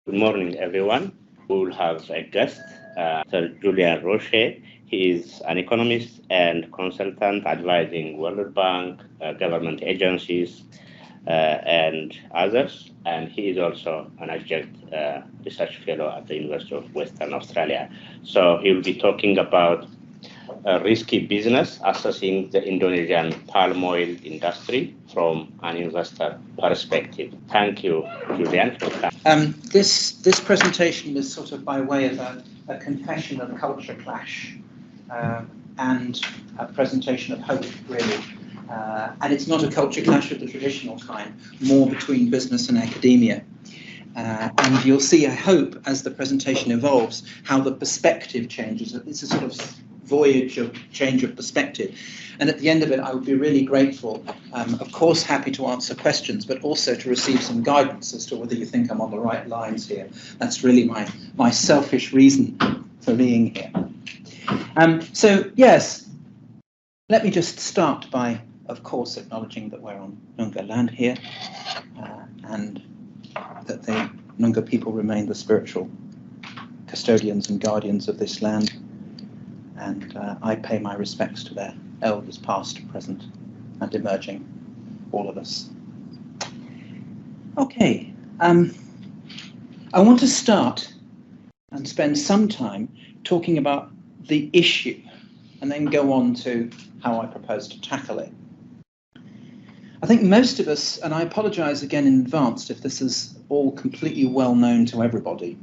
Good morning, everyone. We will have a guest, Sir Julian Roche. He is an economist and consultant advising World Bank, government agencies, and others. And he is also an adjunct research fellow at the University of Western Australia. So he will be talking about a risky business, assessing the Indonesian palm oil industry from an investor perspective. Thank you, Julian. This presentation was sort of by way of a confession of culture clash and a presentation of hope, really. And it's not a culture clash of the traditional kind, more between business and academia. And you'll see, I hope, as the presentation evolves, how the perspective changes. It's a sort of voyage of change of perspective. And at the end of it, I would be really grateful, of course, happy to answer questions, but also to receive some guidance as to whether you think I'm on the right lines here. That's really my selfish reason for being here. So, yes, let me just start by, of course, acknowledging that we're on Noongar land here and that the Noongar people remain the spiritual custodians and guardians of this land. And I pay my respects to their elders past, present and emerging, all of us. Okay, I want to start and spend some time talking about the issue and then go on to how I propose to tackle it. I think most of us, and I apologise again in advance if this is all completely well known to everybody,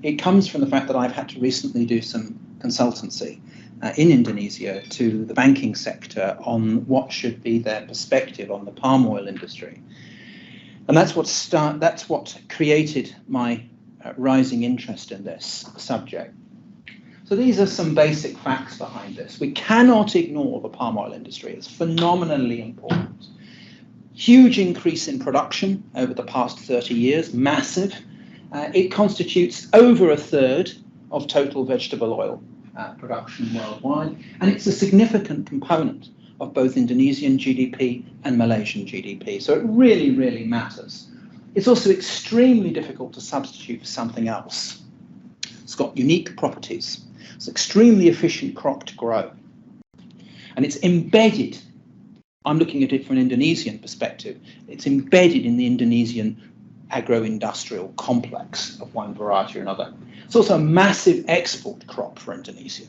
it comes from the fact that I've had to recently do some consultancy in Indonesia to the banking sector on what should be their perspective on the palm oil industry. And that's what created my rising interest in this subject. So these are some basic facts behind this. We cannot ignore the palm oil industry. It's phenomenally important. Huge increase in production over the past 30 years, massive. It constitutes over a third of total vegetable oil production worldwide, and it's a significant component of both Indonesian GDP and Malaysian GDP. So it really, really matters. It's also extremely difficult to substitute for something else. It's got unique properties. It's an extremely efficient crop to grow. And it's embedded, I'm looking at it from an Indonesian perspective, it's embedded in the Indonesian agro-industrial complex of one variety or another. It's also a massive export crop for Indonesia.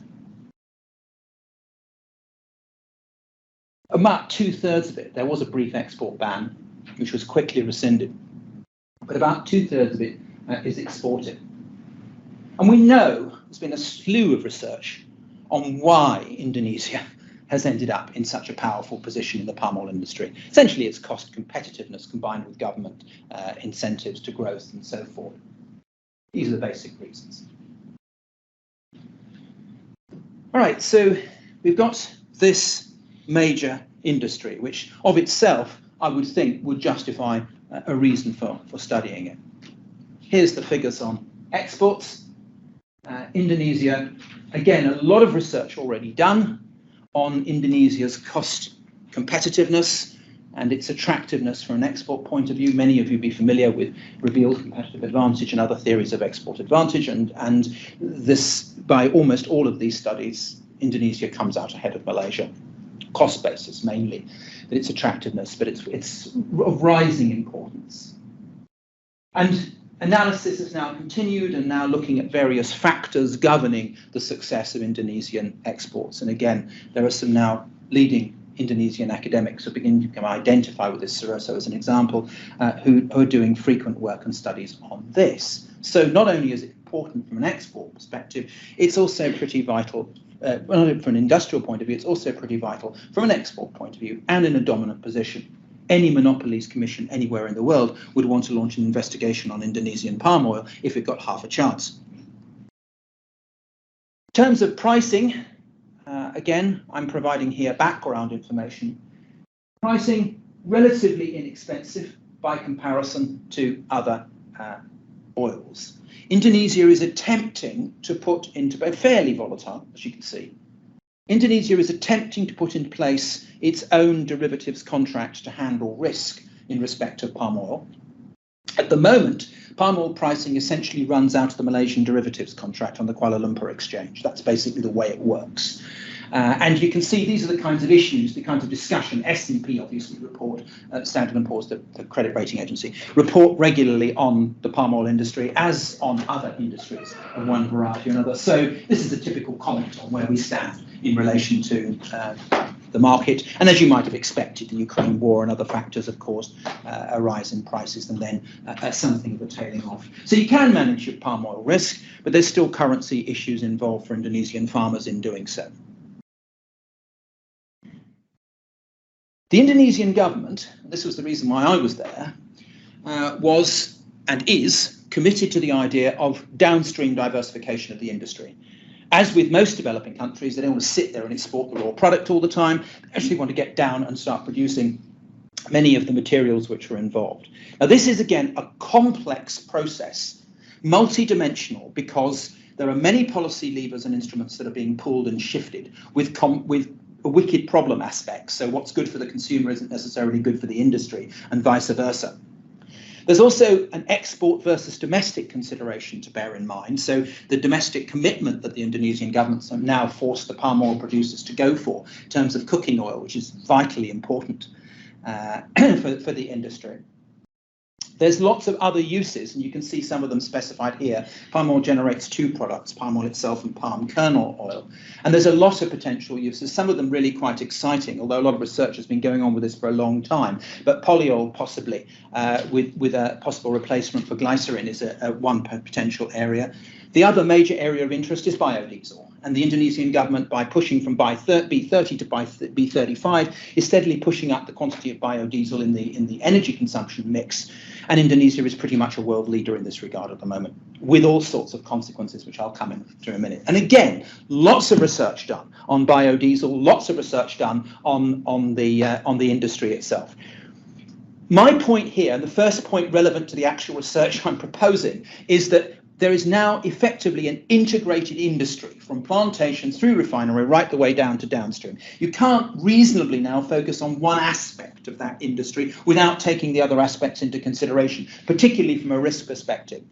About 2/3 of it, there was a brief export ban, which was quickly rescinded, but about 2/3 of it is exported. And we know there's been a slew of research on why Indonesia has ended up in such a powerful position in the palm oil industry. Essentially, it's cost competitiveness combined with government incentives to growth and so forth. These are the basic reasons. All right, so we've got this major industry, which of itself, I would think, would justify a reason for studying it. Here's the figures on exports. Indonesia, again, a lot of research already done on Indonesia's cost competitiveness and its attractiveness from an export point of view. Many of you be familiar with revealed competitive advantage and other theories of export advantage, and this, by almost all of these studies, Indonesia comes out ahead of Malaysia. Cost basis mainly, but its attractiveness, but it's of rising importance. And analysis is now continued and now looking at various factors governing the success of Indonesian exports. And again, there are some now leading Indonesian academics who begin to identify with this, so as an example, who are doing frequent work and studies on this. So not only is it important from an export perspective, it's also pretty vital, not only from an industrial point of view, it's also pretty vital from an export point of view and in a dominant position. Any monopolies commission anywhere in the world would want to launch an investigation on Indonesian palm oil if it got half a chance. In terms of pricing, again, I'm providing here background information. Pricing, relatively inexpensive by comparison to other oils. Indonesia is attempting to put into, fairly volatile, as you can see. Indonesia is attempting to put in place its own derivatives contract to handle risk in respect of palm oil. At the moment, palm oil pricing essentially runs out of the Malaysian derivatives contract on the Kuala Lumpur exchange. That's basically the way it works. And you can see these are the kinds of issues, the kinds of discussion. S&P obviously report, Standard & Poor's, the credit rating agency, report regularly on the palm oil industry as on other industries of one variety or another. So this is a typical comment on where we stand in relation to the market. And as you might have expected, the Ukraine war and other factors, of course, a rise in prices and then something of a tailing off. So you can manage your palm oil risk, but there's still currency issues involved for Indonesian farmers in doing so. The Indonesian government, this was the reason why I was there, was and is committed to the idea of downstream diversification of the industry. As with most developing countries, they don't want to sit there and export the raw product all the time. They actually want to get down and start producing many of the materials which are involved. Now, this is, again, a complex process, multidimensional, because there are many policy levers and instruments that are being pulled and shifted with wicked problem aspects. So what's good for the consumer isn't necessarily good for the industry, and vice versa. There's also an export versus domestic consideration to bear in mind. So the domestic commitment that the Indonesian governments have now forced the palm oil producers to go for in terms of cooking oil, which is vitally important for the industry. There's lots of other uses, and you can see some of them specified here. Palm oil generates two products, palm oil itself and palm kernel oil. And there's a lot of potential uses, some of them really quite exciting, although a lot of research has been going on with this for a long time. But polyol possibly, with a possible replacement for glycerin, is one potential area. The other major area of interest is biodiesel. And the Indonesian government, by pushing from B30 to B35, is steadily pushing up the quantity of biodiesel in the energy consumption mix. And Indonesia is pretty much a world leader in this regard at the moment, with all sorts of consequences, which I'll come into in a minute. And again, lots of research done on biodiesel, lots of research done on the industry itself. My point here, and the first point relevant to the actual research I'm proposing, is that there is now effectively an integrated industry from plantation through refinery right the way down to downstream. You can't reasonably now focus on one aspect of that industry without taking the other aspects into consideration, particularly from a risk perspective.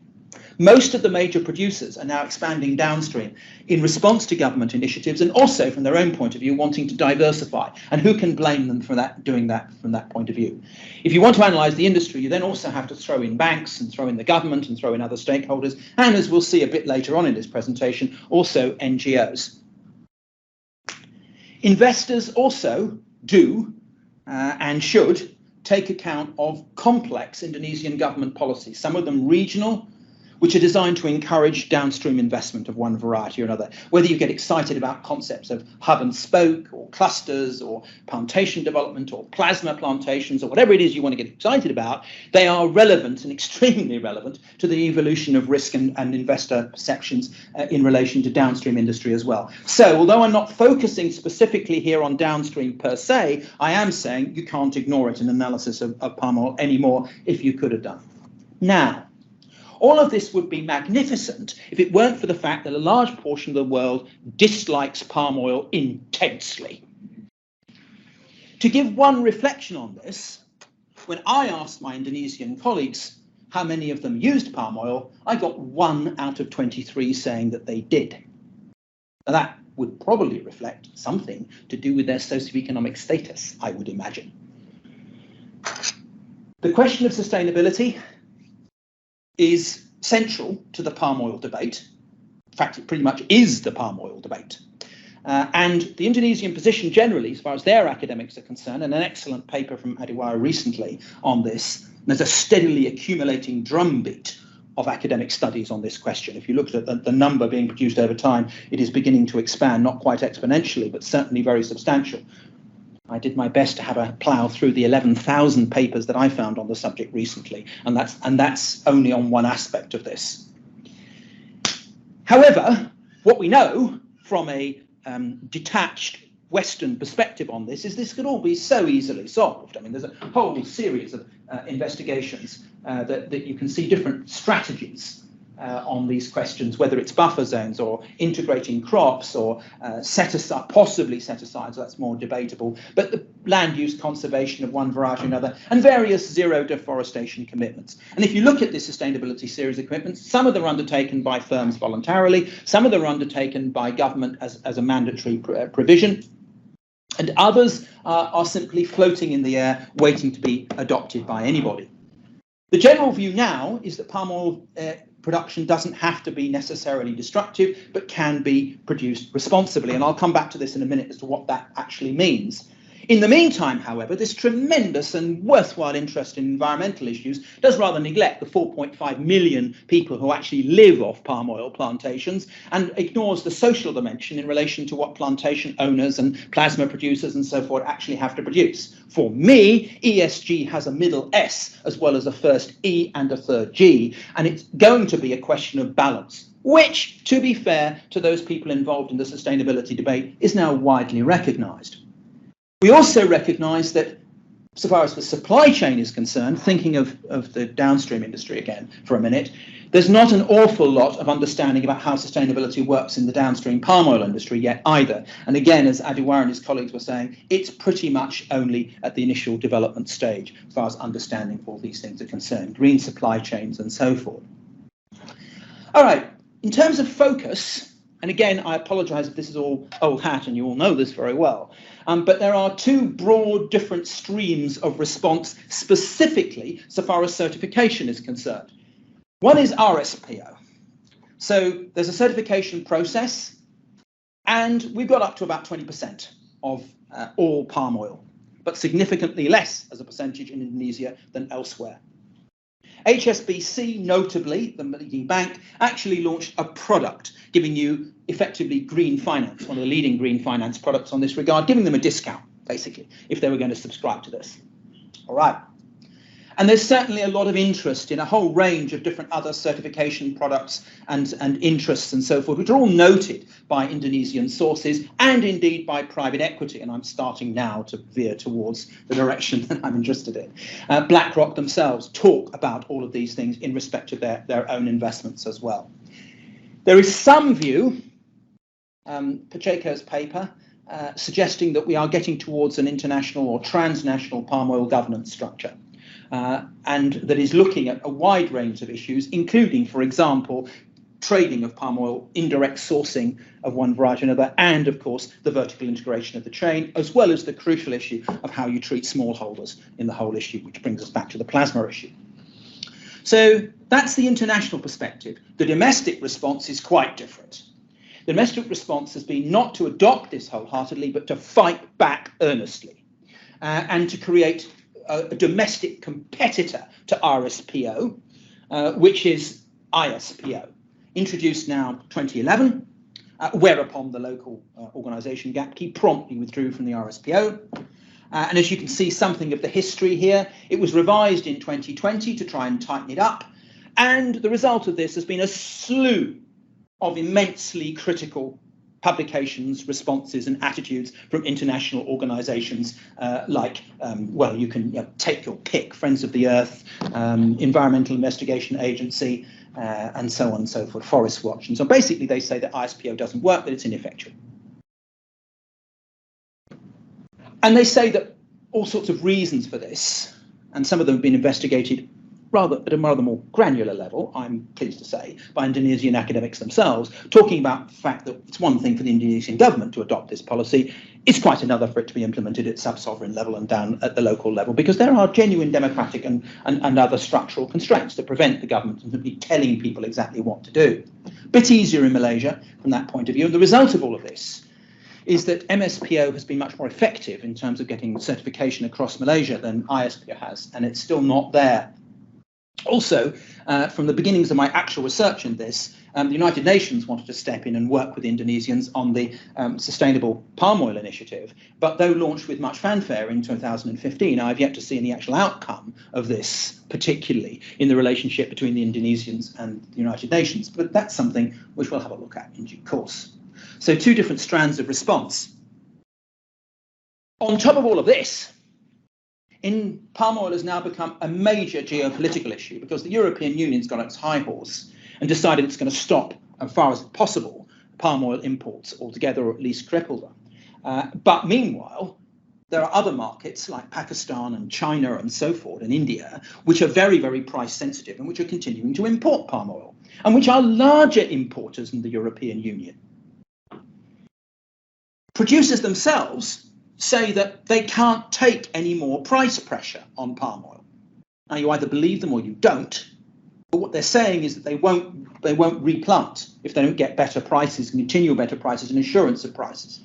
Most of the major producers are now expanding downstream in response to government initiatives and also from their own point of view wanting to diversify. And who can blame them for doing that from that point of view? If you want to analyse the industry, you then also have to throw in banks and throw in the government and throw in other stakeholders, and as we'll see a bit later on in this presentation, also NGOs. Investors also do and should take account of complex Indonesian government policies, some of them regional, which are designed to encourage downstream investment of one variety or another. Whether you get excited about concepts of hub and spoke or clusters or plantation development or plasma plantations or whatever it is you want to get excited about, they are relevant and extremely relevant to the evolution of risk and investor perceptions in relation to downstream industry as well. So although I'm not focusing specifically here on downstream per se, I am saying you can't ignore it in analysis of palm oil anymore if you could have done. Now, all of this would be magnificent if it weren't for the fact that a large portion of the world dislikes palm oil intensely. To give one reflection on this, when I asked my Indonesian colleagues how many of them used palm oil, I got 1 out of 23 saying that they did. Now that would probably reflect something to do with their socioeconomic status, I would imagine. The question of sustainability is central to the palm oil debate. In fact, it pretty much is the palm oil debate. And the Indonesian position generally, as far as their academics are concerned, and an excellent paper from ARE-UWA recently on this, there's a steadily accumulating drumbeat of academic studies on this question. If you look at the number being produced over time, it is beginning to expand, not quite exponentially, but certainly very substantial. I did my best to have a plough through the 11,000 papers that I found on the subject recently, and that's only on one aspect of this. However, what we know from a detached Western perspective on this is this could all be so easily solved. I mean, there's a whole series of investigations that you can see different strategies on these questions, whether it's buffer zones or integrating crops or possibly set-asides, that's more debatable, but the land use conservation of one variety or another, and various zero deforestation commitments. And if you look at this sustainability series of commitments, some of them are undertaken by firms voluntarily, some of them are undertaken by government as a mandatory provision, and others are simply floating in the air, waiting to be adopted by anybody. The general view now is that palm oil production doesn't have to be necessarily destructive, but can be produced responsibly. And I'll come back to this in a minute as to what that actually means. In the meantime, however, this tremendous and worthwhile interest in environmental issues does rather neglect the 4.5 million people who actually live off palm oil plantations and ignores the social dimension in relation to what plantation owners and plasma producers and so forth actually have to produce. For me, ESG has a middle S as well as a first E and a third G, and it's going to be a question of balance, which, to be fair to those people involved in the sustainability debate, is now widely recognised. We also recognise that, so far as the supply chain is concerned, thinking of the downstream industry again for a minute, there's not an awful lot of understanding about how sustainability works in the downstream palm oil industry yet either. And again, as ARE-UWA and his colleagues were saying, it's pretty much only at the initial development stage as far as understanding all these things are concerned, green supply chains and so forth. All right, in terms of focus, and again, I apologise if this is all old hat and you all know this very well, but there are two broad different streams of response specifically so far as certification is concerned. One is RSPO. So there's a certification process, and we've got up to about 20% of all palm oil, but significantly less as a percentage in Indonesia than elsewhere. HSBC, notably, the leading bank, actually launched a product giving you effectively green finance, one of the leading green finance products on this regard, giving them a discount, basically, if they were going to subscribe to this. All right. And there's certainly a lot of interest in a whole range of different other certification products and interests and so forth, which are all noted by Indonesian sources and indeed by private equity. And I'm starting now to veer towards the direction that I'm interested in. BlackRock themselves talk about all of these things in respect of their own investments as well. There is some view, Pacheco's paper, suggesting that we are getting towards an international or transnational palm oil governance structure. And that is looking at a wide range of issues, including, for example, trading of palm oil, indirect sourcing of one variety or another, and, of course, the vertical integration of the chain, as well as the crucial issue of how you treat smallholders in the whole issue, which brings us back to the plasma issue. So that's the international perspective. The domestic response is quite different. The domestic response has been not to adopt this wholeheartedly, but to fight back earnestly and to create a domestic competitor to RSPO, which is ISPO, introduced now 2011, whereupon the local organisation GAPKI promptly withdrew from the RSPO. And as you can see something of the history here, it was revised in 2020 to try and tighten it up. And the result of this has been a slew of immensely critical publications, responses and attitudes from international organisations like, well, you can take your pick, Friends of the Earth, Environmental Investigation Agency, and so on and so forth, Forest Watch. And so basically they say that ISPO doesn't work, that it's ineffectual. And they say that all sorts of reasons for this, and some of them have been investigated at a rather more granular level, I'm pleased to say, by Indonesian academics themselves, talking about the fact that it's one thing for the Indonesian government to adopt this policy, it's quite another for it to be implemented at sub-sovereign level and down at the local level, because there are genuine democratic and other structural constraints that prevent the government from simply telling people exactly what to do. A bit easier in Malaysia from that point of view, and the result of all of this is that MSPO has been much more effective in terms of getting certification across Malaysia than ISPO has, and it's still not there. Also, from the beginnings of my actual research in this, the United Nations wanted to step in and work with Indonesians on the Sustainable Palm Oil Initiative, but though launched with much fanfare in 2015, I've yet to see any actual outcome of this, particularly in the relationship between the Indonesians and the United Nations. But that's something which we'll have a look at in due course. So two different strands of response. On top of all of this, palm oil has now become a major geopolitical issue because the European Union's got its high horse and decided it's going to stop, as far as possible, palm oil imports altogether, or at least cripple them. But meanwhile, there are other markets like Pakistan and China and so forth, and India, which are very, very price sensitive and which are continuing to import palm oil, and which are larger importers than the European Union. Producers themselves say that they can't take any more price pressure on palm oil. Now, you either believe them or you don't, but what they're saying is that they won't replant if they don't get better prices, continual better prices, and assurance of prices.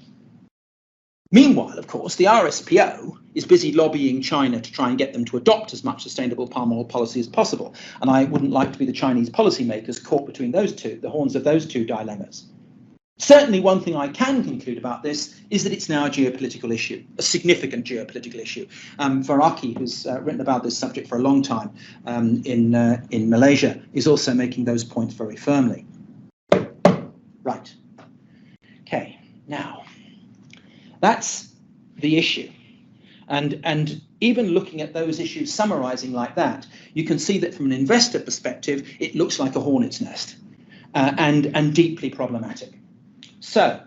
Meanwhile, of course, the RSPO is busy lobbying China to try and get them to adopt as much sustainable palm oil policy as possible. And I wouldn't like to be the Chinese policymakers caught between those two, the horns of those two dilemmas. Certainly, one thing I can conclude about this is that it's now a geopolitical issue, a significant geopolitical issue. Faraki, who's written about this subject for a long time in Malaysia, is also making those points very firmly. Right. Okay, now. That's the issue. And even looking at those issues, summarizing like that, you can see that from an investor perspective, it looks like a hornet's nest and deeply problematic. So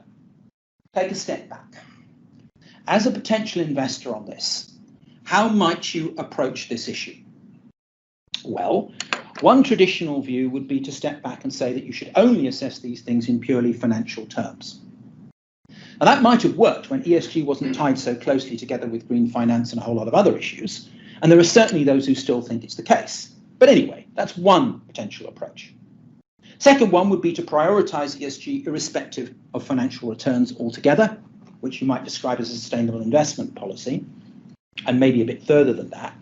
take a step back. As a potential investor on this, how might you approach this issue? Well, one traditional view would be to step back and say that you should only assess these things in purely financial terms. And that might have worked when ESG wasn't tied so closely together with green finance and a whole lot of other issues. And there are certainly those who still think it's the case. But anyway, that's one potential approach. Second one would be to prioritize ESG irrespective of financial returns altogether, which you might describe as a sustainable investment policy, and maybe a bit further than that.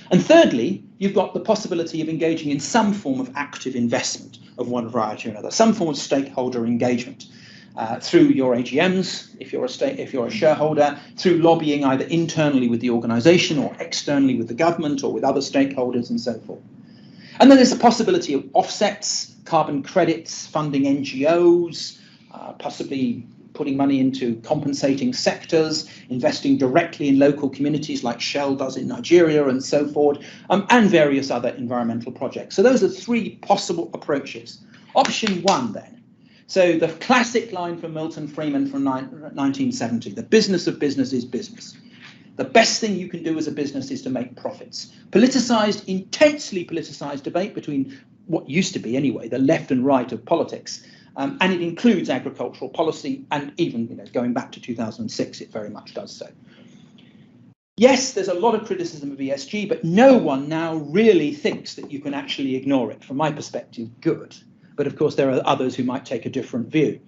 And thirdly, you've got the possibility of engaging in some form of active investment of one variety or another, some form of stakeholder engagement. Through your AGMs, if you're a shareholder, through lobbying either internally with the organisation or externally with the government or with other stakeholders and so forth. And then there's the possibility of offsets, carbon credits, funding NGOs, possibly putting money into compensating sectors, investing directly in local communities like Shell does in Nigeria and so forth, and various other environmental projects. So those are three possible approaches. Option one then. So the classic line from Milton Friedman from 1970, the business of business is business. The best thing you can do as a business is to make profits. Politicized, intensely politicized debate between what used to be anyway, the left and right of politics. And it includes agricultural policy, and even going back to 2006, it very much does so. Yes, there's a lot of criticism of ESG, but no one now really thinks that you can actually ignore it. From my perspective, good. But of course, there are others who might take a different view.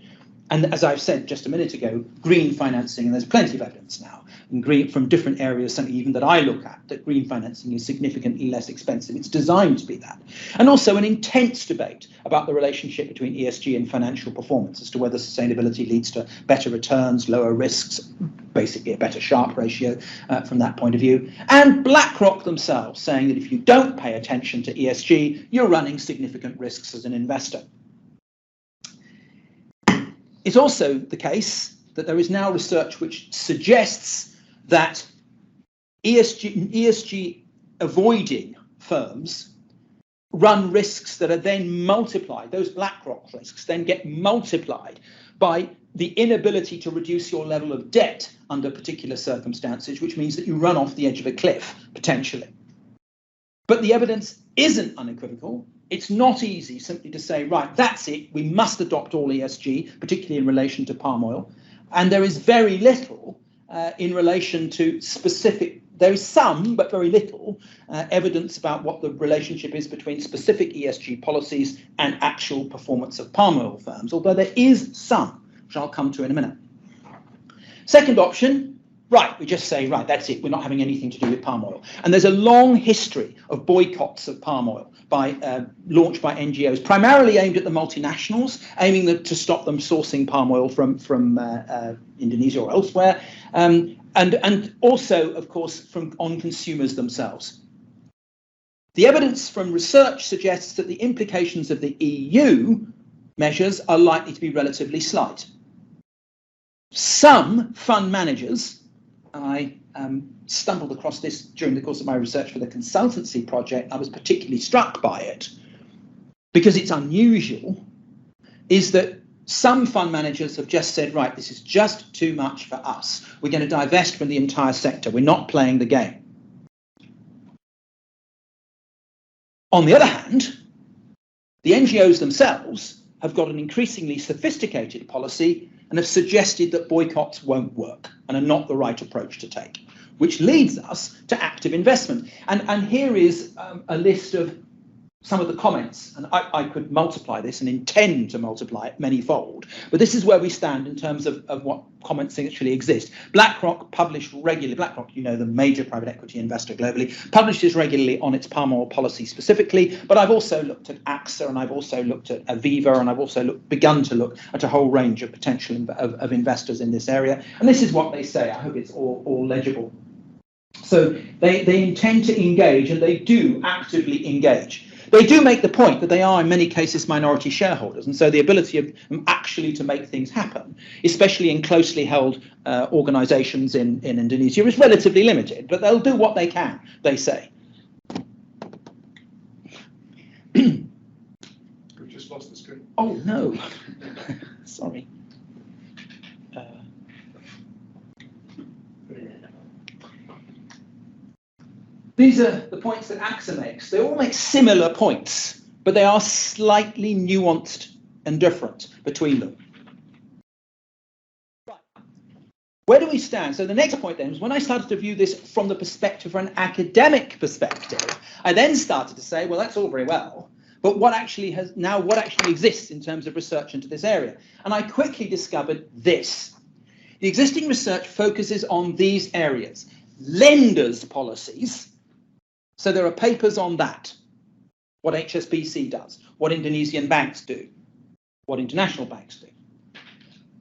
And as I've said just a minute ago, green financing, and there's plenty of evidence now, and green, from different areas, something even that I look at, that green financing is significantly less expensive. It's designed to be that. And also an intense debate about the relationship between ESG and financial performance as to whether sustainability leads to better returns, lower risks, basically a better Sharpe ratio from that point of view. And BlackRock themselves saying that if you don't pay attention to ESG, you're running significant risks as an investor. It's also the case that there is now research which suggests that ESG avoiding firms run risks that are then multiplied. Those BlackRock risks then get multiplied by the inability to reduce your level of debt under particular circumstances, which means that you run off the edge of a cliff, potentially. But the evidence isn't unequivocal. It's not easy simply to say, right, that's it, we must adopt all ESG, particularly in relation to palm oil. And there is very little in relation to specific, there is some, but very little, evidence about what the relationship is between specific ESG policies and actual performance of palm oil firms, although there is some, which I'll come to in a minute. Second option, right, we just say, right, that's it, we're not having anything to do with palm oil. And there's a long history of boycotts of palm oil launched by NGOs, primarily aimed at the multinationals, aiming to stop them sourcing palm oil from Indonesia or elsewhere, and also, of course, on consumers themselves. The evidence from research suggests that the implications of the EU measures are likely to be relatively slight. Some fund managers, I stumbled across this during the course of my research for the consultancy project, I was particularly struck by it, because it's unusual, is that some fund managers have just said, right, this is just too much for us. We're going to divest from the entire sector. We're not playing the game. On the other hand, the NGOs themselves have got an increasingly sophisticated policy and have suggested that boycotts won't work and are not the right approach to take, which leads us to active investment. And here is a list of some of the comments, and I could multiply this and intend to multiply it many-fold, but this is where we stand in terms of what comments actually exist. BlackRock published regularly, BlackRock, you know, the major private equity investor globally, publishes regularly on its palm oil policy specifically, but I've also looked at AXA, and I've also looked at Aviva, and I've also begun to look at a whole range of potential of investors in this area, and this is what they say. I hope it's all legible. So they intend to engage, and they do actively engage. They do make the point that they are, in many cases, minority shareholders, and so the ability of them actually to make things happen, especially in closely held organisations in Indonesia, is relatively limited, but they'll do what they can, they say. We've just lost the screen. Oh, no. Sorry. These are the points that AXA makes. They all make similar points, but they are slightly nuanced and different between them. Right. Where do we stand? So the next point then is when I started to view this from the perspective, from an academic perspective, I then started to say, well, that's all very well, but what actually exists in terms of research into this area? And I quickly discovered this. The existing research focuses on these areas: lenders' policies. So there are papers on that, what HSBC does, what Indonesian banks do, what international banks do.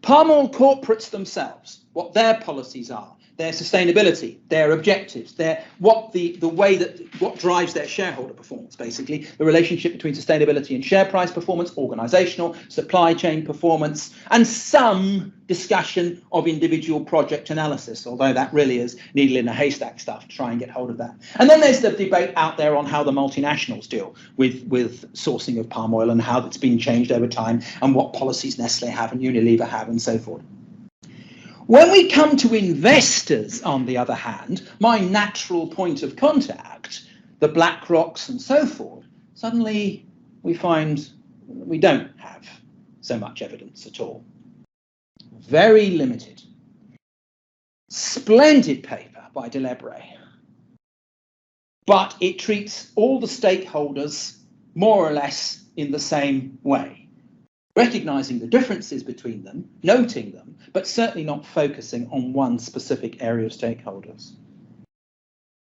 Palm oil corporates themselves, what their policies are, their sustainability, their objectives, what drives their shareholder performance, basically, the relationship between sustainability and share price performance, organizational, supply chain performance, and some discussion of individual project analysis, although that really is needle in a haystack stuff to try and get hold of that. And then there's the debate out there on how the multinationals deal with sourcing of palm oil and how that's been changed over time and what policies Nestle have and Unilever have and so forth. When we come to investors, on the other hand, my natural point of contact, the BlackRocks and so forth, suddenly we find we don't have so much evidence at all. Very limited. Splendid paper by Delebre, but it treats all the stakeholders more or less in the same way, recognizing the differences between them, noting them, but certainly not focusing on one specific area of stakeholders.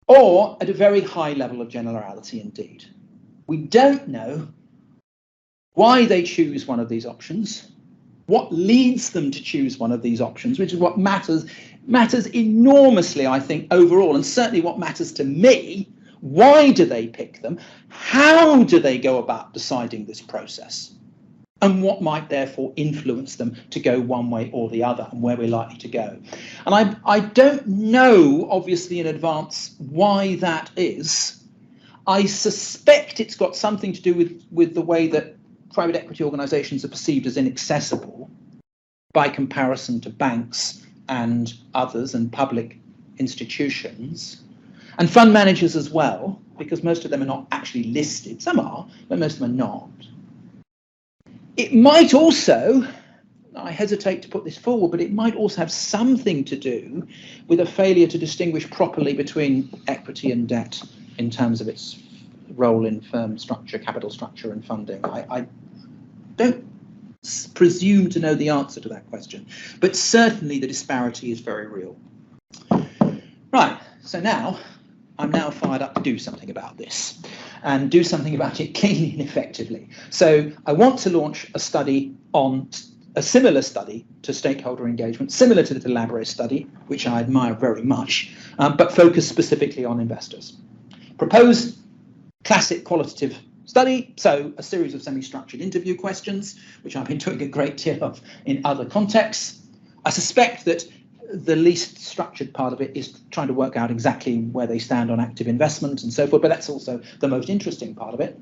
Or at a very high level of generality indeed. We don't know why they choose one of these options, what leads them to choose one of these options, which is what matters enormously, I think, overall, and certainly what matters to me. Why do they pick them? How do they go about deciding this process? And what might therefore influence them to go one way or the other, and where we're likely to go. And I don't know, obviously, in advance why that is. I suspect it's got something to do with the way that private equity organisations are perceived as inaccessible by comparison to banks and others and public institutions, and fund managers as well, because most of them are not actually listed. Some are, but most of them are not. It might also, I hesitate to put this forward, but it might also have something to do with a failure to distinguish properly between equity and debt in terms of its role in firm structure, capital structure and funding. I don't presume to know the answer to that question, but certainly the disparity is very real. Right, so now I'm fired up to do something about this, and do something about it cleanly and effectively. So I want to launch a study on a similar study to stakeholder engagement, similar to the Delebre study, which I admire very much, but focused specifically on investors. Proposed classic qualitative study, so a series of semi-structured interview questions, which I've been doing a great deal of in other contexts. I suspect that the least structured part of it is trying to work out exactly where they stand on active investment and so forth, but that's also the most interesting part of it.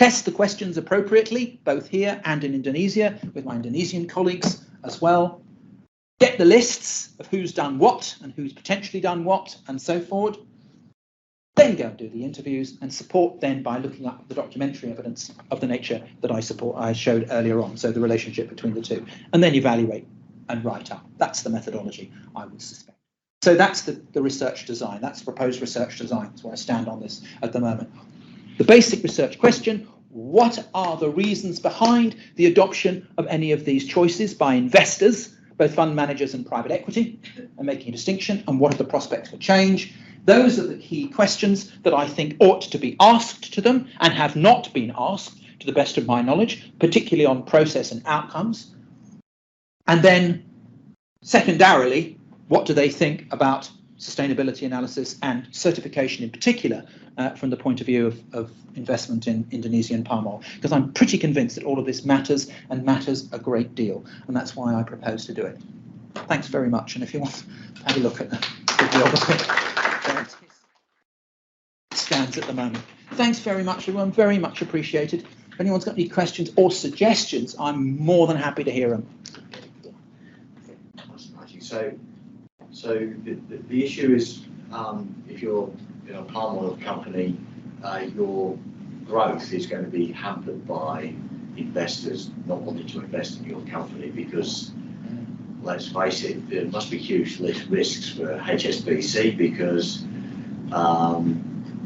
test the questions appropriately, both here and in Indonesia, with my Indonesian colleagues as well. Get the lists of who's done what and who's potentially done what and so forth. Then go and do the interviews and support then by looking up the documentary evidence of the nature that I showed earlier on, so the relationship between the two, and then evaluate and write up. That's the methodology, I would suspect. So that's the research design, that's the proposed research design. That's where I stand on this at the moment. The basic research question: what are the reasons behind the adoption of any of these choices by investors, both fund managers and private equity, and making a distinction, and what are the prospects for change? Those are the key questions that I think ought to be asked to them and have not been asked, to the best of my knowledge, particularly on process and outcomes. And then, secondarily, what do they think about sustainability analysis and certification in particular from the point of view of investment in Indonesian palm oil? Because I'm pretty convinced that all of this matters and matters a great deal. And that's why I propose to do it. Thanks very much. And if you want to have a look at the bibliography, there it stands at the moment. Thanks very much, everyone. Very much appreciated. If anyone's got any questions or suggestions, I'm more than happy to hear them. So the issue is, if you're a palm oil company, your growth is going to be hampered by investors not wanting to invest in your company because, let's face it, there must be huge risks for HSBC because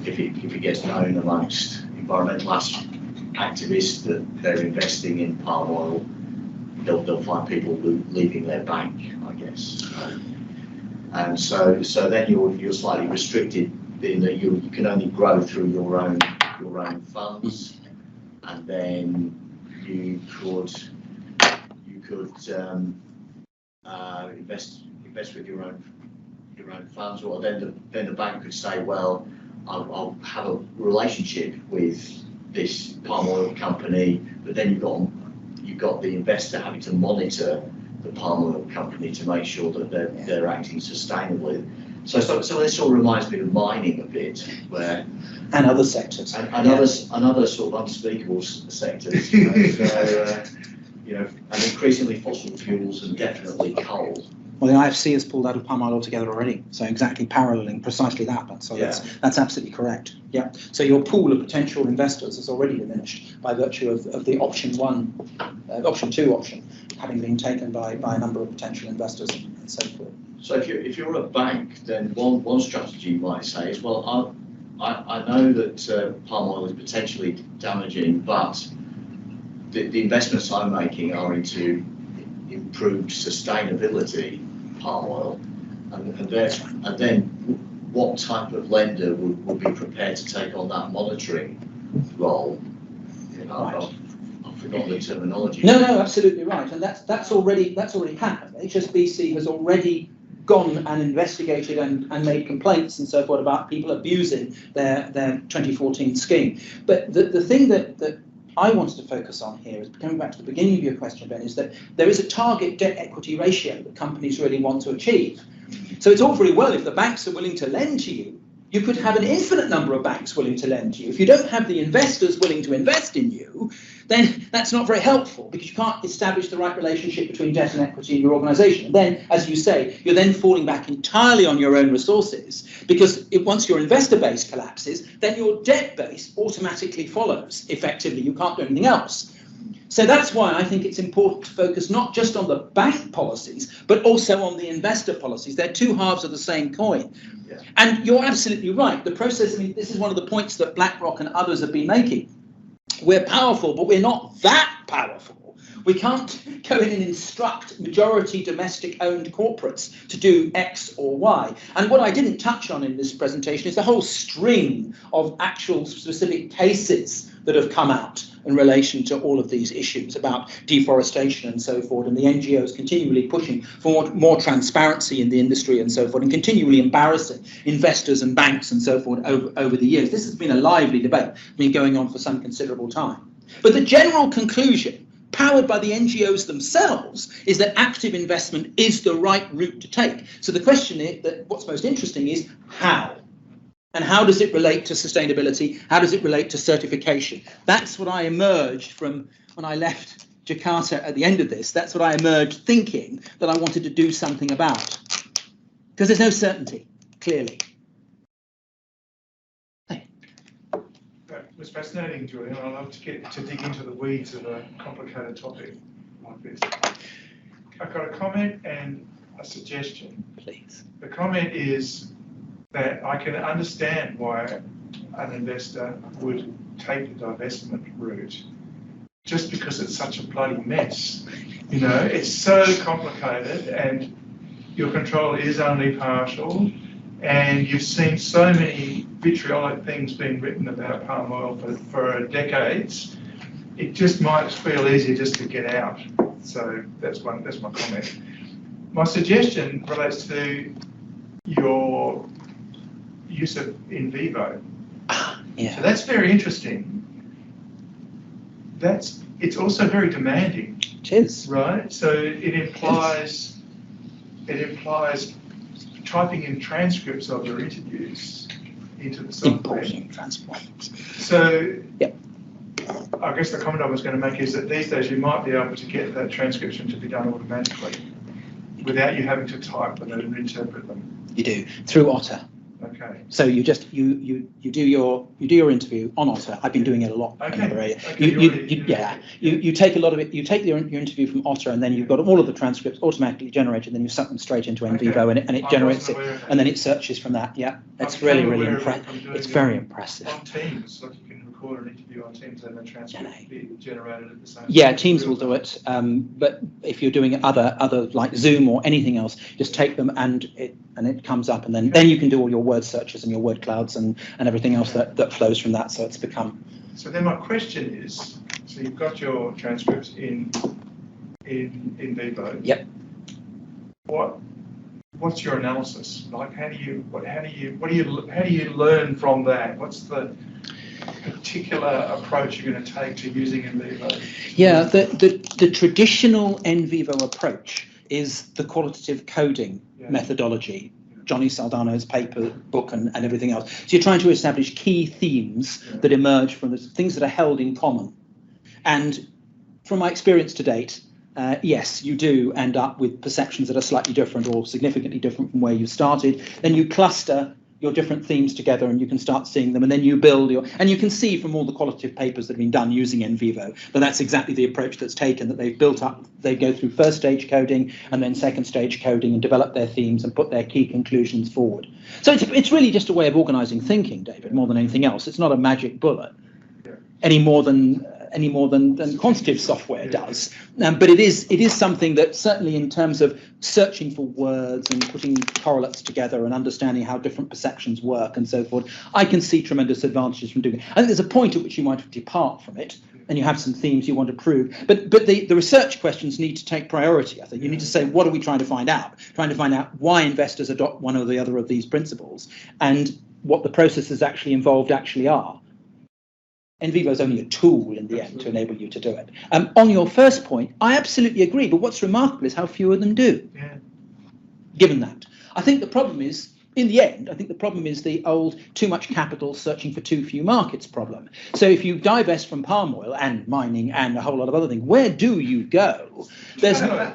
if it gets known amongst environmental activists that they're investing in palm oil, they'll find people leaving their bank, I guess. And so then you're slightly restricted in that you can only grow through your own funds, and then you could invest with your own funds, or then the bank could say, well, I'll have a relationship with this palm oil company, but then you've got the investor having to monitor the palm oil company to make sure that they're acting sustainably. So this sort of reminds me of mining a bit, where and other sectors and other sort of unspeakable sectors, and increasingly fossil fuels and definitely coal. Well, the IFC has pulled out of palm oil altogether already, so exactly paralleling precisely that. But so that's absolutely correct. Yeah. So your pool of potential investors is already diminished by virtue of the option 2 option having been taken by a number of potential investors and so forth. So if you're a bank, then one strategy you might say is, well, I know that palm oil is potentially damaging, but the investments I'm making are into improved sustainability palm oil, and then what type of lender would be prepared to take on that monitoring role? I've forgotten the terminology. No, absolutely right, and that's already happened. HSBC has already gone and investigated and made complaints and so forth about people abusing their 2014 scheme. But the thing that I wanted to focus on here is, coming back to the beginning of your question, Ben, is that there is a target debt equity ratio that companies really want to achieve. So it's all very well if the banks are willing to lend to you. You could have an infinite number of banks willing to lend to you. If you don't have the investors willing to invest in you, then that's not very helpful, because you can't establish the right relationship between debt and equity in your organisation. And then, as you say, you're then falling back entirely on your own resources, because once your investor base collapses, then your debt base automatically follows. Effectively, you can't do anything else. So that's why I think it's important to focus not just on the bank policies, but also on the investor policies. They're two halves of the same coin. Yeah. And you're absolutely right. The process, this is one of the points that BlackRock and others have been making. We're powerful, but we're not that powerful. We can't go in and instruct majority domestic-owned corporates to do X or Y. And what I didn't touch on in this presentation is the whole string of actual specific cases that have come out in relation to all of these issues about deforestation and so forth, and the NGOs continually pushing for more transparency in the industry and so forth, and continually embarrassing investors and banks and so forth over the years. This has been a lively debate, been going on for some considerable time. But the general conclusion, powered by the NGOs themselves, is that active investment is the right route to take. So the question is, that what's most interesting is how. And how does it relate to sustainability? How does it relate to certification? That's what I emerged from when I left Jakarta at the end of this. That's what I emerged thinking that I wanted to do something about. Because there's no certainty, clearly. That was fascinating, Julian. I love to dig into the weeds of a complicated topic like this. I've got a comment and a suggestion. Please. The comment is that I can understand why an investor would take the divestment route just because it's such a bloody mess. You know, it's so complicated and your control is only partial, and you've seen so many vitriolic things being written about palm oil for decades. It just might feel easier just to get out. So that's my comment. My suggestion relates to your use of in vivo. Yeah. So that's very interesting. It's also very demanding. It is. Right? So it implies typing in transcripts of your interviews into the software. Importing transcripts. So yep. I guess the comment I was going to make is that these days you might be able to get that transcription to be done automatically without you having to type them and interpret them. You do, through Otter. Okay. So you just you do your interview on Otter. I've been doing it a lot. Okay. You take a lot of it. You take your interview from Otter, and then you've got all of the transcripts automatically generated. And then you suck them straight into NVivo, and it generates it, and then it searches from that. Yeah, it's really impressive. It's very impressive. On Teams, like you can record an interview on Teams and the transcript be generated at the same time. Yeah, Teams will do it. But if you're doing other like Zoom or anything else, just take them and it comes up, and then you can do all your word searches and your word clouds and everything else that flows from that. So it's become. So then my question is, so you've got your transcripts in vivo. Yep. What's your analysis? Like, how do you learn from that? What's the particular approach you're going to take to using in vivo? Yeah, the traditional in vivo approach is the qualitative coding methodology. Johnny Saldano's book and everything else. So you're trying to establish key themes that emerge from the things that are held in common. And from my experience to date, yes, you do end up with perceptions that are slightly different or significantly different from where you started. Then you cluster your different themes together and you can start seeing them, and then you build and you can see from all the qualitative papers that have been done using NVivo that that's exactly the approach that's taken, that they've built up, they go through first stage coding and then second stage coding and develop their themes and put their key conclusions forward. So it's really just a way of organizing thinking, David, more than anything else. It's not a magic bullet any more than quantitative software does, but it is something that certainly in terms of searching for words and putting correlates together and understanding how different perceptions work and so forth, I can see tremendous advantages from doing it. I think there's a point at which you might depart from it and you have some themes you want to prove, but the research questions need to take priority. I think you need to say, what are we trying to find out? Trying to find out why investors adopt one or the other of these principles and what the processes actually involved actually are. NVivo is only a tool in the end to enable you to do it. On your first point, I absolutely agree, but what's remarkable is how few of them do. Yeah. Given that, I think the problem is, in the end, I think the problem is the old too much capital searching for too few markets problem. So if you divest from palm oil and mining and a whole lot of other things, where do you go? There's not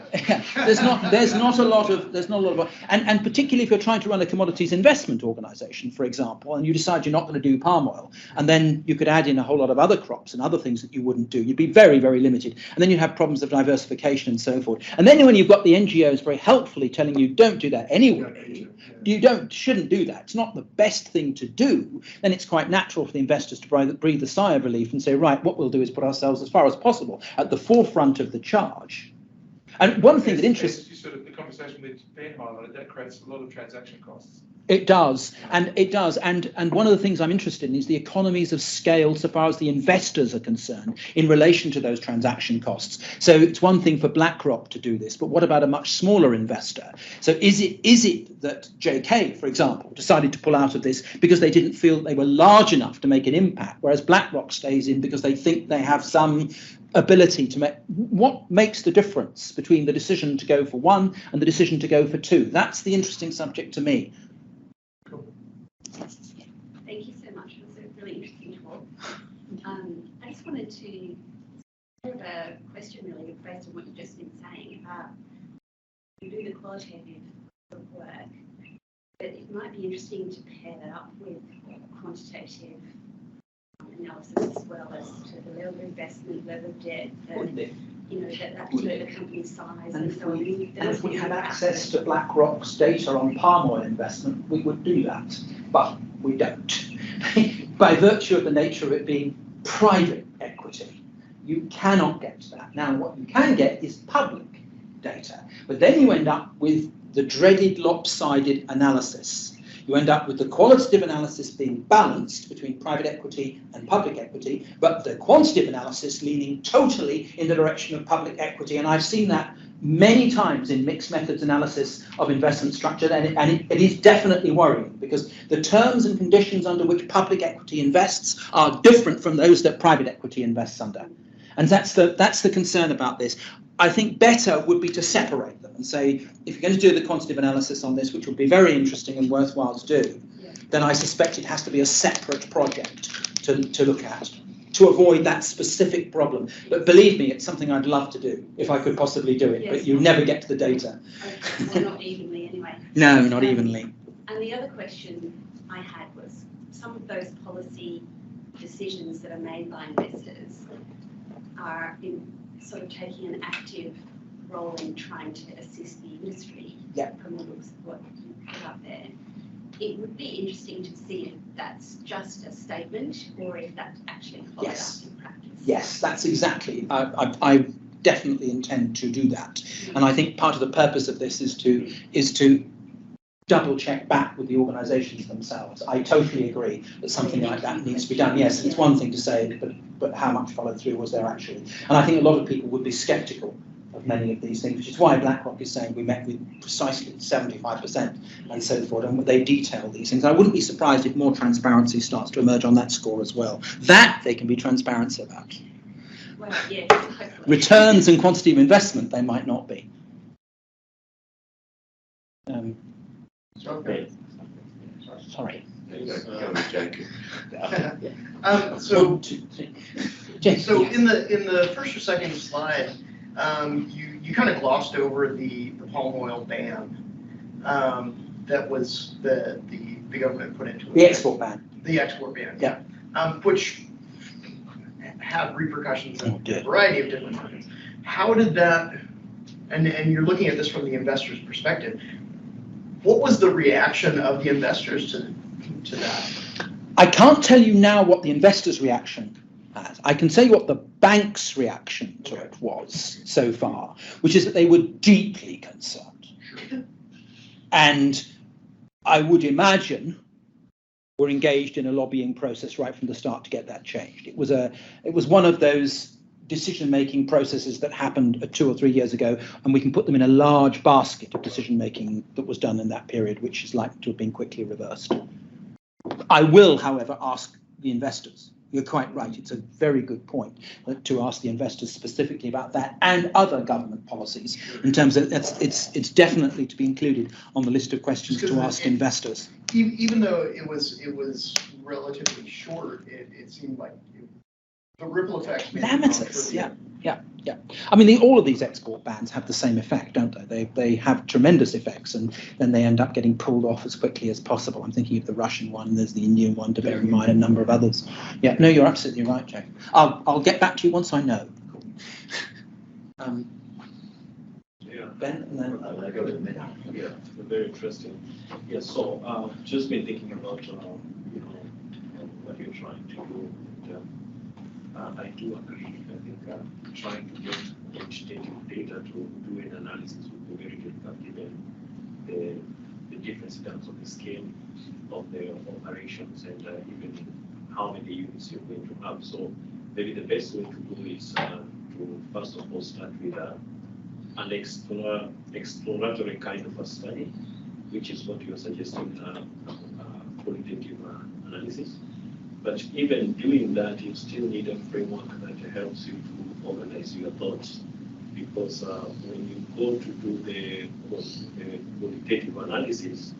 a lot of, and particularly if you're trying to run a commodities investment organization, for example, and you decide you're not going to do palm oil, and then you could add in a whole lot of other crops and other things that you wouldn't do. You'd be very, very limited. And then you'd have problems of diversification and so forth. And then when you've got the NGOs very helpfully telling you don't do that anyway, shouldn't do that. It's not the best thing to do. Then it's quite natural for the investors to breathe a sigh of relief and say, right, what we'll do is put ourselves as far as possible at the forefront of the charge. And one thing that interests you, sort of the conversation with Ben highlighted, that creates a lot of transaction costs. It does, and one of the things I'm interested in is the economies of scale so far as the investors are concerned in relation to those transaction costs. So it's one thing for BlackRock to do this, but what about a much smaller investor? So is it that JK, for example, decided to pull out of this because they didn't feel they were large enough to make an impact, whereas BlackRock stays in because they think they have some ability to make? What makes the difference between the decision to go for one and the decision to go for two? That's the interesting subject to me. Thank you so much. It was a really interesting talk. I just wanted to have a question really based on what you've just been saying about you do the qualitative work, but it might be interesting to pair that up with quantitative analysis as well as to the level of investment, level of debt, the company's size And and so on. if we had access to BlackRock's data on palm oil investment, we would do that, but we don't. By virtue of the nature of it being private equity, you cannot get to that. Now, what you can get is public data, but then you end up with the dreaded lopsided analysis. You end up with the qualitative analysis being balanced between private equity and public equity, but the quantitative analysis leaning totally in the direction of public equity. And I've seen that many times in mixed methods analysis of investment structure, and it is definitely worrying because the terms and conditions under which public equity invests are different from those that private equity invests under. And that's the concern about this. I think better would be to separate them and say, if you're going to do the quantitative analysis on this, which would be very interesting and worthwhile to do, then I suspect it has to be a separate project to look at, to avoid that specific problem. But believe me, it's something I'd love to do, if I could possibly do it, but you never get to the data. Well, not evenly anyway. No, not evenly. And the other question I had was, some of those policy decisions that are made by investors are sort of taking an active role in trying to assist the industry from what you put up there. It would be interesting to see if that's just a statement or if that's actually followed up in practice. Yes, that's exactly. I definitely intend to do that, and I think part of the purpose of this is to double check back with the organisations themselves. I totally agree that something like that needs to be done. Yes, it's one thing to say, but how much follow through was there actually? And I think a lot of people would be sceptical of many of these things, which is why BlackRock is saying we met with precisely 75% and so forth, and they detail these things. I wouldn't be surprised if more transparency starts to emerge on that score as well. That they can be transparent about. Well, yes, hopefully. Returns and quantity of investment, they might not be. Okay. Sorry. So in the first or second slide, you kind of glossed over the palm oil ban that was the government put into it. The export ban. The export ban. Yeah. Which have repercussions in a variety of different markets. How did that? And you're looking at this from the investor's perspective. What was the reaction of the investors to that? I can't tell you now what the investors' reaction has. I can tell you what the bank's reaction to it was so far, which is that they were deeply concerned. And I would imagine were engaged in a lobbying process right from the start to get that changed. It was one of those decision-making processes that happened 2 or 3 years ago, and we can put them in a large basket of decision-making that was done in that period, which is likely to have been quickly reversed. I will, however, ask the investors. You're quite right. It's a very good point to ask the investors specifically about that and other government policies in terms of it's definitely to be included on the list of questions to ask investors. Even though it was relatively short, it seemed like the ripple effects. Limitless, yeah. I mean, all of these export bans have the same effect, don't they? They have tremendous effects, and then they end up getting pulled off as quickly as possible. I'm thinking of the Russian one. There's the Indian one, to bear in mind, a number of others. Yeah, no, you're absolutely right, Joe. I'll get back to you once I know. Ben, and then I go to the minute. Yeah, very interesting. Yeah, so just been thinking about what you're trying to do. I do agree. I think trying to get quantitative data to do an analysis would be very difficult given the difference in terms of the scale of the operations and even how many units you're going to have. So maybe the best way to do is to first of all start with an exploratory kind of a study, which is what you're suggesting, qualitative analysis. But even doing that, you still need a framework that helps you to organize your thoughts. Because when you go to do the qualitative analysis,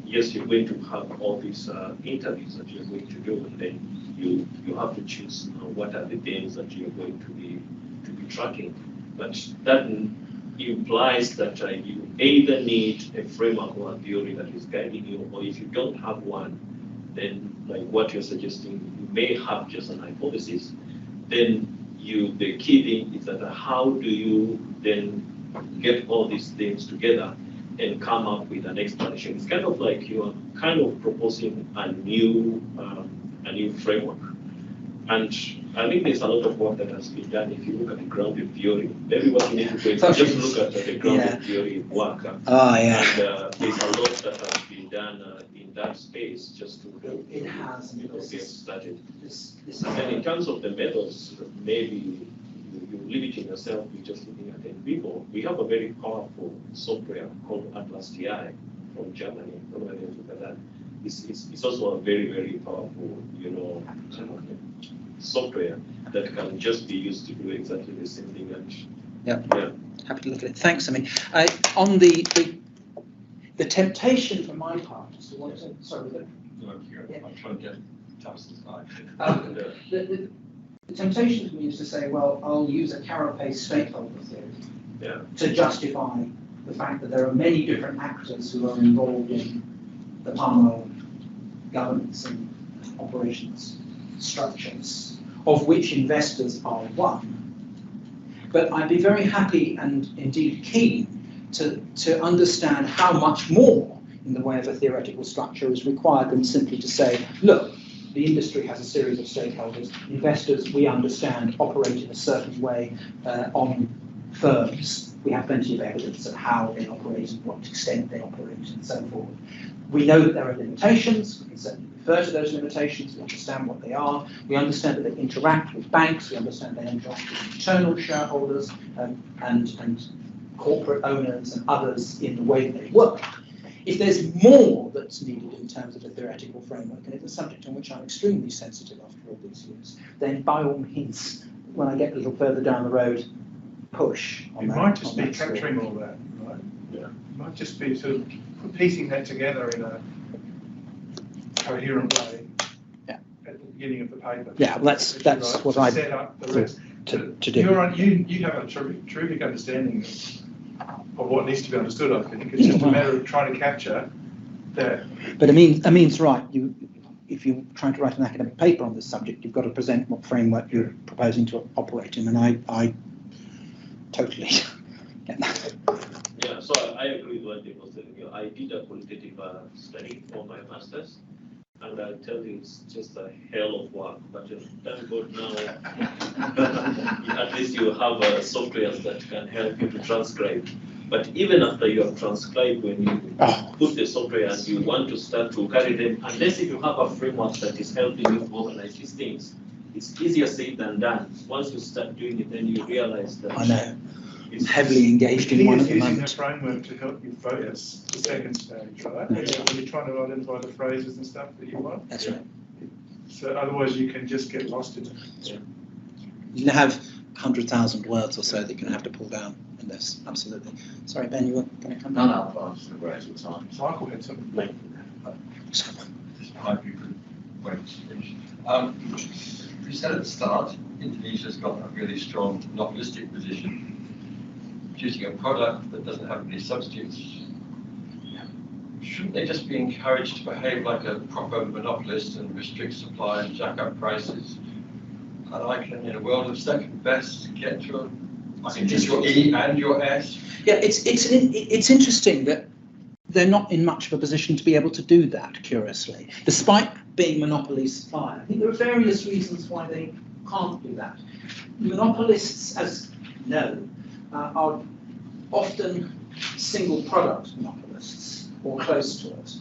yes, you're going to have all these interviews that you're going to do, and then you have to choose what are the things that you're going to be tracking. But that implies that you either need a framework or a theory that is guiding you, or if you don't have one, then like what you're suggesting, you may have just an hypothesis. Then the key thing is that how do you then get all these things together and come up with an explanation? It's kind of like you are kind of proposing a new framework. And I think there's a lot of work that has been done. If you look at the grounded theory, maybe what you need to do is just look at the grounded theory work. And there's a lot that has been done in that space just to get started. And then in terms of the methods, maybe you're limiting yourself with just looking at in vivo. We have a very powerful software called Atlas TI from Germany. Look at that. It's also a very, very powerful, software that can just be used to do exactly the same thing. And yeah, happy to look at it. Thanks. I mean, on the temptation for my part is to want to. Sorry, I'm trying to get Thompson's eye. The temptation for me is to say, well, I'll use a carapace stakeholder theory to justify the fact that there are many different actors who are involved in the palm oil governance and operations structures, of which investors are one. But I'd be very happy and indeed keen to understand how much more in the way of a theoretical structure is required than simply to say, look, the industry has a series of stakeholders. Investors, we understand, operate in a certain way on firms. We have plenty of evidence of how they operate and what extent they operate and so forth. We know that there are limitations. We can certainly refer to those limitations. We understand what they are. We understand that they interact with banks. We understand they interact with internal shareholders and corporate owners and others in the way that they work. If there's more that's needed in terms of a theoretical framework, and it's a subject on which I'm extremely sensitive after all these years, then by all means, when I get a little further down the road, push on that. It might just be that capturing all that, right? Yeah. It might just be sort of piecing that together in a coherent way at the beginning of the paper. Yeah, that's what I set up the rest. to do. You have a terrific understanding of what needs to be understood. I think it's just a matter of trying to capture that. But it means right. If you're trying to write an academic paper on this subject, you've got to present what framework you're proposing to operate in, and I totally get that. Yeah, so I agree with what Dave was telling you. I did a qualitative study for my master's, and I tell you it's just a hell of work. But thank God now, at least you have softwares that can help you to transcribe. But even after you have transcribed, when you put the software and you want to start to carry them, unless if you have a framework that is helping you to organize these things, it's easier said than done. Once you start doing it, then you realize that. I know. It's heavily engaged in one at the using moment. the framework to help you focus the second stage, right? When you're trying to identify the phrases and stuff that you want. That's right. So otherwise you can just get lost in it. Yeah. You can have 100,000 words or so that you're going to have to pull down in this. Absolutely. Sorry, Ben, you were going to come No, back? I'm just going to raise the time. Michael had something. This might be a good way to finish. You said at the start, Indonesia's got a really strong monopolistic position, producing a product that doesn't have any substitutes. Shouldn't they just be encouraged to behave like a proper monopolist and restrict supply and jack up prices? And I can, in a world of second best, get to your E and your S. Yeah, it's interesting that they're not in much of a position to be able to do that, curiously, despite being monopoly supplier. I think there are various reasons why they can't do that. Monopolists, as you know, are often single product monopolists or close to it.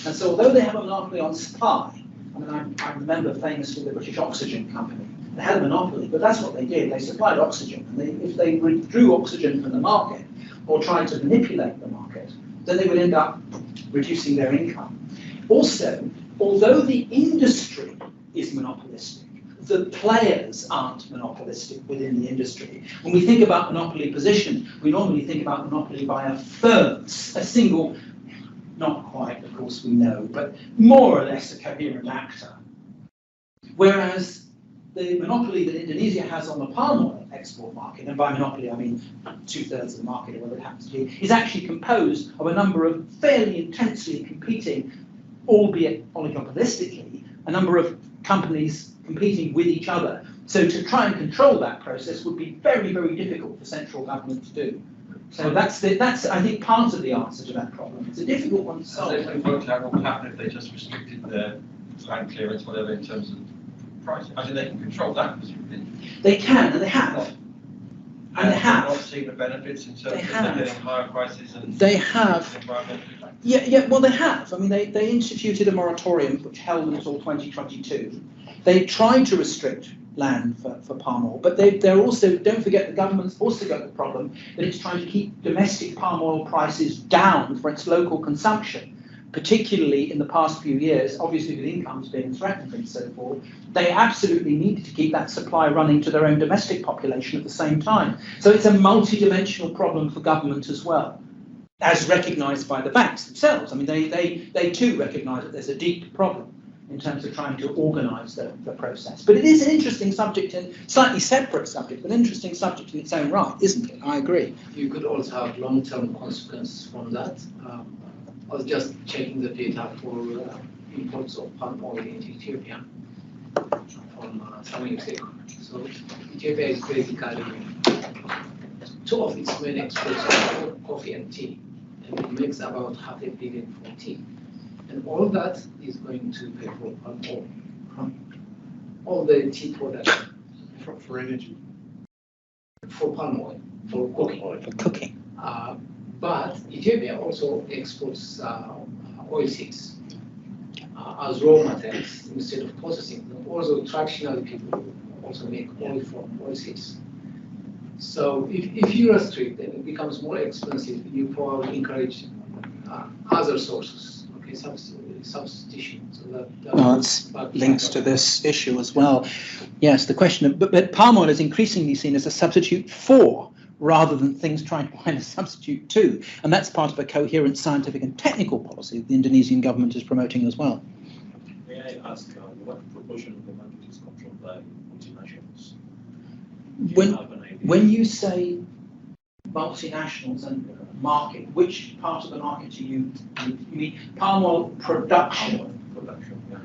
And so although they have a monopoly on supply, I mean, I remember famously the British Oxygen Company. They had a monopoly, but that's what they did. They supplied oxygen. And if they withdrew oxygen from the market or tried to manipulate the market, then they would end up reducing their income. Also, although the industry is monopolistic, the players aren't monopolistic within the industry. When we think about monopoly position, we normally think about monopoly by a firm, a single not quite, of course we know, but more or less a coherent actor. Whereas the monopoly that Indonesia has on the palm oil export market, and by monopoly I mean 2/3 of the market or whatever it happens to be, is actually composed of a number of fairly intensely competing, albeit oligopolistically, a number of companies competing with each other. So to try and control that process would be very, very difficult for central government to do. So that's I think part of the answer to that problem. It's a difficult one to solve. So they've worked out what would happen if they just restricted their land clearance, whatever, in terms of pricing. I mean, they can control that, presumably. They can, and they have. And they have. Not seeing the benefits in terms of them getting higher prices and. They have. Environmental. Yeah, well, they have. I mean, they instituted a moratorium which held until 2022. They tried to restrict land for palm oil, but they're also, don't forget, the government's also got the problem that it's trying to keep domestic palm oil prices down for its local consumption, particularly in the past few years, obviously with incomes being threatened and so forth. They absolutely needed to keep that supply running to their own domestic population at the same time. So it's a multi-dimensional problem for government as well, as recognised by the banks themselves. I mean, they too recognise that there's a deep problem in terms of trying to organise the process. But it is an interesting subject, and slightly separate subject, but an interesting subject in its own right, isn't it? I agree. You could also have long-term consequences from that. I was just checking the data for imports of palm oil into Ethiopia from some years ago. So Ethiopia is basically two of its main exports are coffee and tea, and it makes about $500 million for tea. And all that is going to pay for palm oil. All the tea products. For energy. For palm oil, for cooking. For cooking. But Ethiopia also exports oilseeds as raw materials instead of processing them. Also, traditionally, people also make oil from oilseeds. So if you restrict, then it becomes more expensive. You probably encourage other sources. Substitution. So that links to this issue as well. Yes, the question of, but palm oil is increasingly seen as a substitute for, rather than things trying to find a substitute to. And that's part of a coherent scientific and technical policy the Indonesian government is promoting as well. May I ask what proportion of the market is controlled by multinationals? When you say multinationals and market, which part of the market do you mean? Palm oil production? Palm oil production, yeah.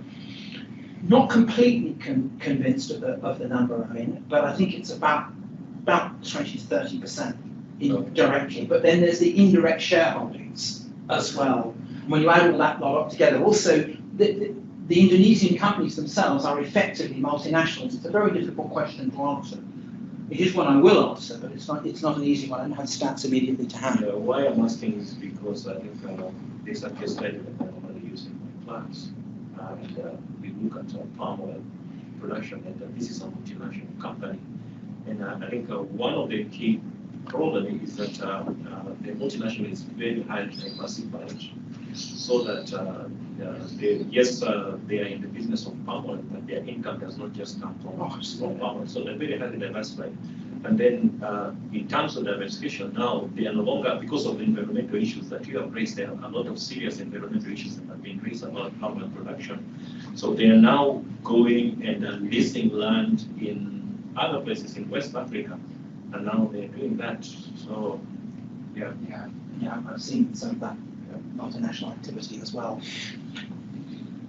Not completely convinced of the number, I mean, but I think it's about 20 to 30% indirectly. But then there's the indirect shareholdings as well. When you add all that lot up together, also the Indonesian companies themselves are effectively multinationals. It's a very difficult question to answer. It is one I will answer, but it's not an easy one. I don't have stats immediately to hand. Why I'm asking is because I think these are case studies that I'm normally using in my class. And we look at palm oil production, and this is a multinational company. And I think one of the key problems is that the multinational is very highly diversified, so that they are in the business of palm oil, but their income does not just come from palm oil. So they're very highly diversified. And then in terms of diversification now, they are no longer, because of the environmental issues that you have raised, there are a lot of serious environmental issues that have been raised about palm oil production. So they are now going and leasing land in other places in West Africa, and now they're doing that. So, yeah, I've seen some of that multinational activity as well.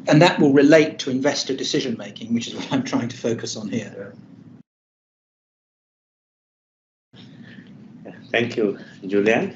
And that will relate to investor decision making, which is what I'm trying to focus on here. Thank you, Julian.